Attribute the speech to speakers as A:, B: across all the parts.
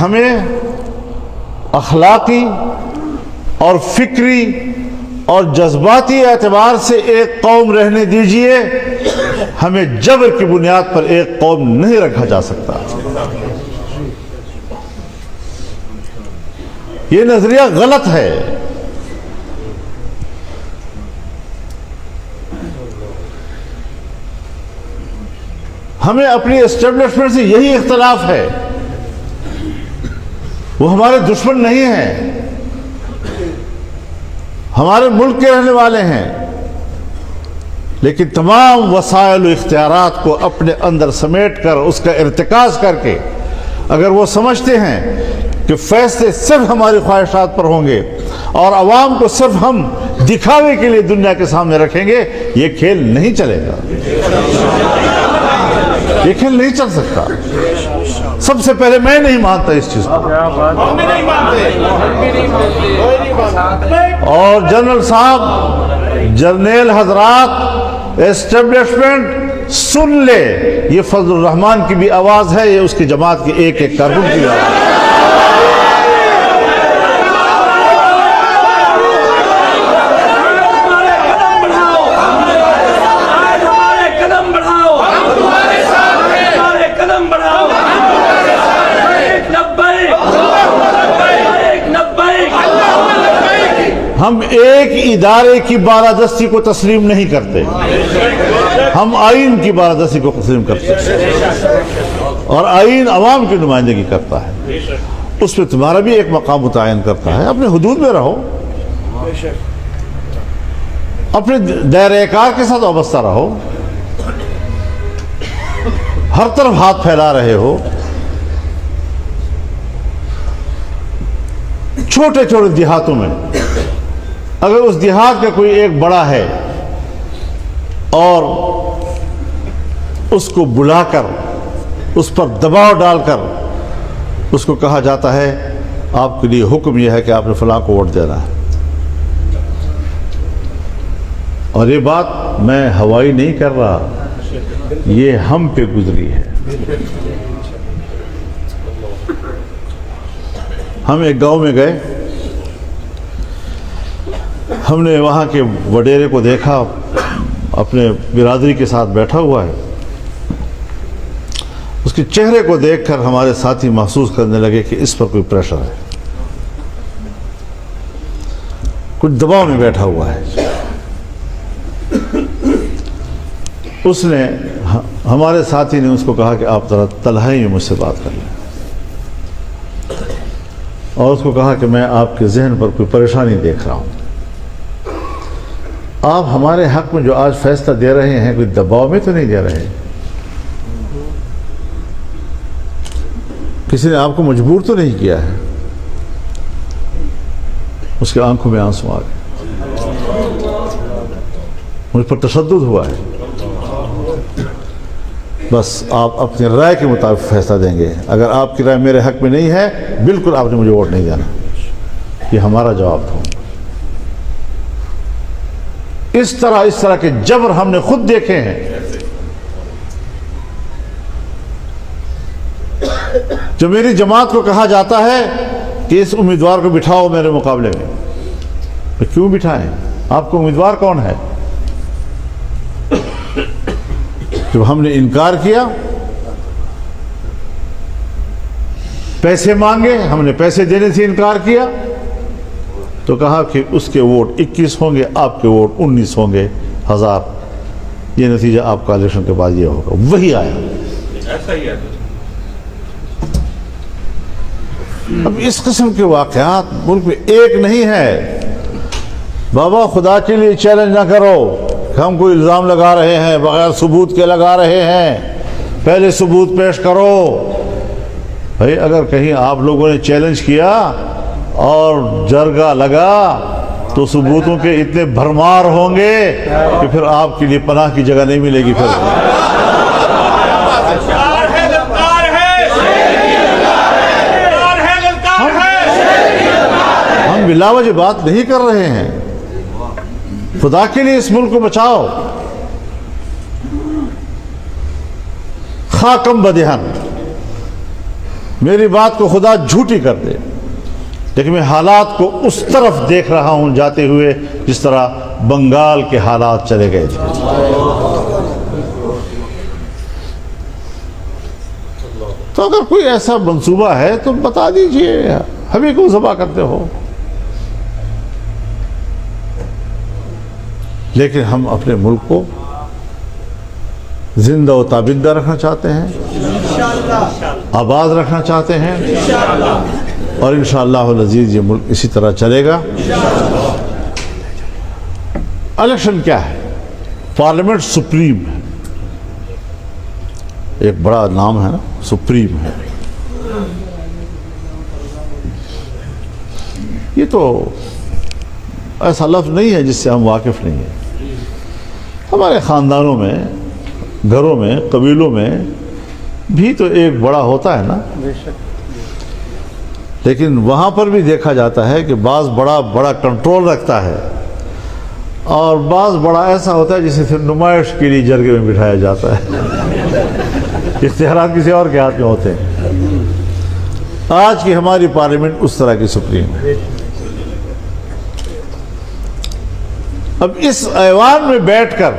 A: ہمیں اخلاقی اور فکری اور جذباتی اعتبار سے ایک قوم رہنے دیجئے، ہمیں جبر کی بنیاد پر ایک قوم نہیں رکھا جا سکتا۔ یہ نظریہ غلط ہے۔ ہمیں اپنی اسٹیبلشمنٹ سے یہی اختلاف ہے، وہ ہمارے دشمن نہیں ہیں، ہمارے ملک کے رہنے والے ہیں، لیکن تمام وسائل و اختیارات کو اپنے اندر سمیٹ کر اس کا ارتکاز کر کے اگر وہ سمجھتے ہیں کہ فیصلے صرف ہماری خواہشات پر ہوں گے اور عوام کو صرف ہم دکھاوے کے لیے دنیا کے سامنے رکھیں گے، یہ کھیل نہیں چلے گا، یہ کھیل نہیں چل سکتا۔ سب سے پہلے میں نہیں مانتا اس چیز کو، اور جنرل صاحب، جرنیل حضرات، اسٹیبلشمنٹ سن لے، یہ فضل الرحمان کی بھی آواز ہے، یہ اس کی جماعت کی ایک ایک کارکن کی آواز ہے۔ ہم ایک ادارے کی بالادستی کو تسلیم نہیں کرتے، ہم آئین کی بالادستی کو تسلیم کرتے ہیں، اور آئین عوام کی نمائندگی کرتا ہے، اس میں تمہارا بھی ایک مقام متعین کرتا ہے۔ اپنے حدود میں رہو، اپنے دائرہ کار کے ساتھ وابستہ رہو۔ ہر طرف ہاتھ پھیلا رہے ہو، چھوٹے چھوٹے دیہاتوں میں اگر اس دیہات کا کوئی ایک بڑا ہے اور اس کو بلا کر اس پر دباؤ ڈال کر اس کو کہا جاتا ہے آپ کے لیے حکم یہ ہے کہ آپ نے فلاں کو ووٹ دینا ہے، اور یہ بات میں ہوائی نہیں کر رہا، یہ ہم پہ گزری ہے۔ ہم ایک گاؤں میں گئے، ہم نے وہاں کے وڈیرے کو دیکھا، اپنے برادری کے ساتھ بیٹھا ہوا ہے، اس کے چہرے کو دیکھ کر ہمارے ساتھی محسوس کرنے لگے کہ اس پر کوئی پریشر ہے، کچھ دباؤ میں بیٹھا ہوا ہے۔ اس نے، ہمارے ساتھی نے اس کو کہا کہ آپ ذرا تنہائی میں مجھ سے بات کر لیں، اور اس کو کہا کہ میں آپ کے ذہن پر کوئی پریشانی دیکھ رہا ہوں، آپ ہمارے حق میں جو آج فیصلہ دے رہے ہیں کوئی دباؤ میں تو نہیں دے رہے، کسی نے آپ کو مجبور تو نہیں کیا ہے؟ اس کے آنکھوں میں آنسو آ گئے، مجھ پر تشدد ہوا ہے، بس آپ اپنی رائے کے مطابق فیصلہ دیں گے، اگر آپ کی رائے میرے حق میں نہیں ہے بالکل آپ نے مجھے ووٹ نہیں دینا، یہ ہمارا جواب تھا۔ اس طرح کے جبر ہم نے خود دیکھے ہیں۔ جو میری جماعت کو کہا جاتا ہے کہ اس امیدوار کو بٹھاؤ میرے مقابلے میں، کیوں بٹھائیں؟ آپ کو امیدوار کون ہے؟ جب ہم نے انکار کیا، پیسے مانگے، ہم نے پیسے دینے سے انکار کیا، تو کہا کہ اس کے ووٹ 21 ہوں گے، آپ کے ووٹ 19 ہوں گے 1000، یہ نتیجہ آپ کا الیکشن کے بعد یہ ہوگا۔ وہی آیا۔ اب اس قسم کے واقعات ملک میں ایک نہیں ہے۔ بابا خدا کے لیے چیلنج نہ کرو کہ ہم کوئی الزام لگا رہے ہیں، بغیر ثبوت کے لگا رہے ہیں، پہلے ثبوت پیش کرو۔ بھائی اگر کہیں آپ لوگوں نے چیلنج کیا اور جرگہ لگا تو ثبوتوں کے اتنے بھرمار ہوں گے کہ پھر آپ کے لیے پناہ کی جگہ نہیں ملے گی۔ پھر ہم بلا وجہ بات نہیں کر رہے ہیں، خدا کے لیے اس ملک کو بچاؤ۔ خاکم بدہن میری بات کو خدا جھوٹی کر دے، لیکن میں حالات کو اس طرف دیکھ رہا ہوں جاتے ہوئے جس طرح بنگال کے حالات چلے گئے تھے۔ تو اگر کوئی ایسا منصوبہ ہے تو بتا دیجئے، ہمیں کیوں ذبح کرتے ہو؟ لیکن ہم اپنے ملک کو زندہ و تابندہ رکھنا چاہتے ہیں، آباد رکھنا چاہتے ہیں، اور انشاءاللہ العزیز یہ ملک اسی طرح چلے گا۔ الیکشن کیا ہے؟ پارلیمنٹ سپریم ہے، ایک بڑا نام ہے نا، سپریم ہے۔ یہ تو ایسا لفظ نہیں ہے جس سے ہم واقف نہیں ہیں۔ ہمارے خاندانوں میں، گھروں میں، قبیلوں میں بھی تو ایک بڑا ہوتا ہے نا، لیکن وہاں پر بھی دیکھا جاتا ہے کہ بعض بڑا کنٹرول رکھتا ہے، اور بعض بڑا ایسا ہوتا ہے جسے صرف نمائش کے لیے جرگے میں بٹھایا جاتا ہے، اختیارات کسی اور کے ہاتھ میں ہوتے ہیں۔ آج کی ہماری پارلیمنٹ اس طرح کی سپریم ہے۔ اب اس ایوان میں بیٹھ کر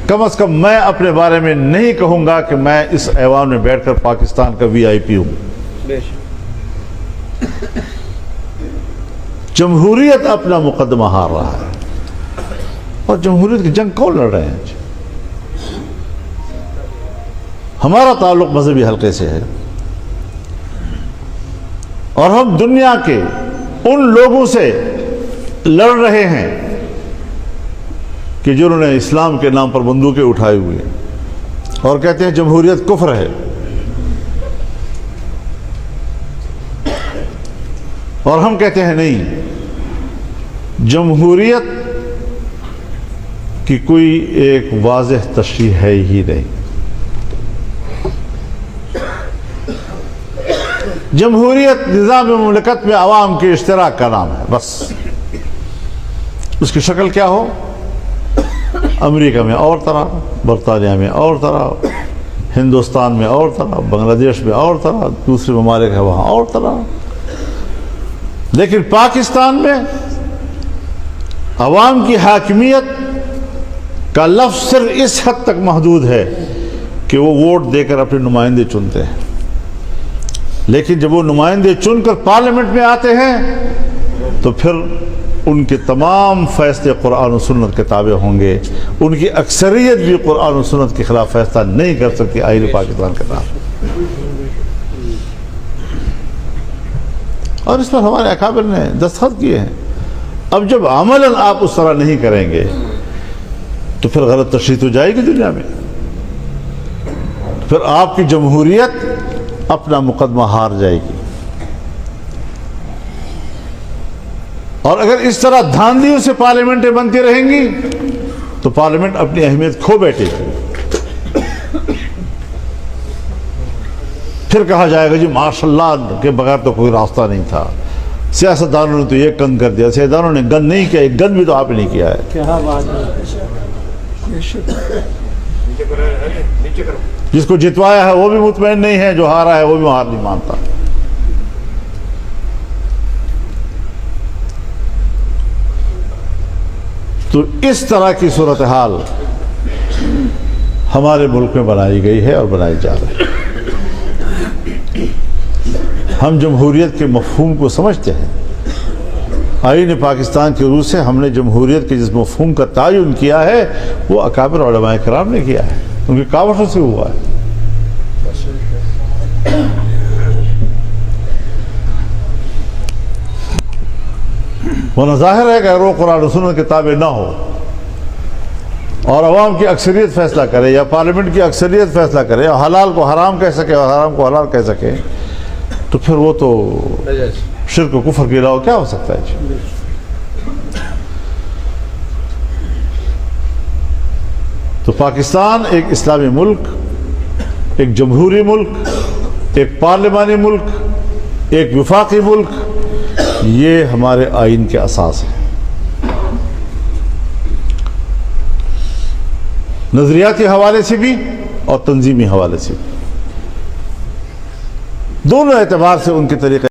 A: کم از کم میں اپنے بارے میں نہیں کہوں گا کہ میں اس ایوان میں بیٹھ کر پاکستان کا وی آئی پی ہوں۔ جمہوریت اپنا مقدمہ ہار رہا ہے، اور جمہوریت کی جنگ کون لڑ رہے ہیں؟ ہمارا تعلق مذہبی حلقے سے ہے، اور ہم دنیا کے ان لوگوں سے لڑ رہے ہیں کہ جنہوں نے اسلام کے نام پر بندوقیں اٹھائی ہوئی ہیں اور کہتے ہیں جمہوریت کفر ہے، اور ہم کہتے ہیں نہیں، جمہوریت کی کوئی ایک واضح تشریح ہے ہی نہیں۔ جمہوریت نظام مملکت میں عوام کے اشتراک کا نام ہے، بس۔ اس کی شکل کیا ہو؟ امریکہ میں اور طرح، برطانیہ میں اور طرح، ہندوستان میں اور طرح، بنگلہ دیش میں اور طرح، دوسرے ممالک ہیں وہاں اور طرح۔ لیکن پاکستان میں عوام کی حاکمیت کا لفظ صرف اس حد تک محدود ہے کہ وہ ووٹ دے کر اپنے نمائندے چنتے ہیں، لیکن جب وہ نمائندے چن کر پارلیمنٹ میں آتے ہیں تو پھر ان کے تمام فیصلے قرآن و سنت کے تابع ہوں گے۔ ان کی اکثریت بھی قرآن و سنت کے خلاف فیصلہ نہیں کر سکتی آئین پاکستان کے نام۔ اور اس پر ہمارے اکابر نے دستخط کیے ہیں۔ اب جب عملاً آپ اس طرح نہیں کریں گے تو پھر غلط تشریح تو جائے گی دنیا میں، پھر آپ کی جمہوریت اپنا مقدمہ ہار جائے گی۔ اور اگر اس طرح دھاندلیوں سے پارلیمنٹیں بنتی رہیں گی تو پارلیمنٹ اپنی اہمیت کھو بیٹھے گی۔ پھر کہا جائے گا جی ماشاءاللہ کے بغیر تو کوئی راستہ نہیں تھا، سیاستدانوں نے تو یہ گند کر دیا۔ سیاستدانوں نے گند نہیں کیا، ایک گند بھی تو آپ نے نہیں کیا ہے۔
B: کیا بات ہے۔
A: جس کو جتوایا ہے وہ بھی مطمئن نہیں ہے، جو ہارا ہے وہ بھی ہار نہیں مانتا۔ تو اس طرح کی صورتحال ہمارے ملک میں بنائی گئی ہے اور بنائی جا رہی ہے۔ ہم جمہوریت کے مفہوم کو سمجھتے ہیں۔ آئین پاکستان کے روح سے ہم نے جمہوریت کے جس مفہوم کا تعین کیا ہے وہ اکابر علماء کرام نے کیا ہے، ان کی کاوشوں سے ہوا ہے۔ ورنہ ظاہر ہے کہ اگر وہ قرآن و سنت کے تابع نہ ہو اور عوام کی اکثریت فیصلہ کرے یا پارلیمنٹ کی اکثریت فیصلہ کرے اور حلال کو حرام کہہ سکے اور حرام کو حلال کہہ سکے تو پھر وہ تو شرک و کفر کے علاوہ کیا ہو سکتا ہے جی؟ تو پاکستان ایک اسلامی ملک، ایک جمہوری ملک، ایک پارلیمانی ملک، ایک وفاقی ملک، یہ ہمارے آئین کے اساس ہے۔ نظریاتی حوالے سے بھی اور تنظیمی حوالے سے بھی۔ دونوں اعتبار سے ان کے طریقے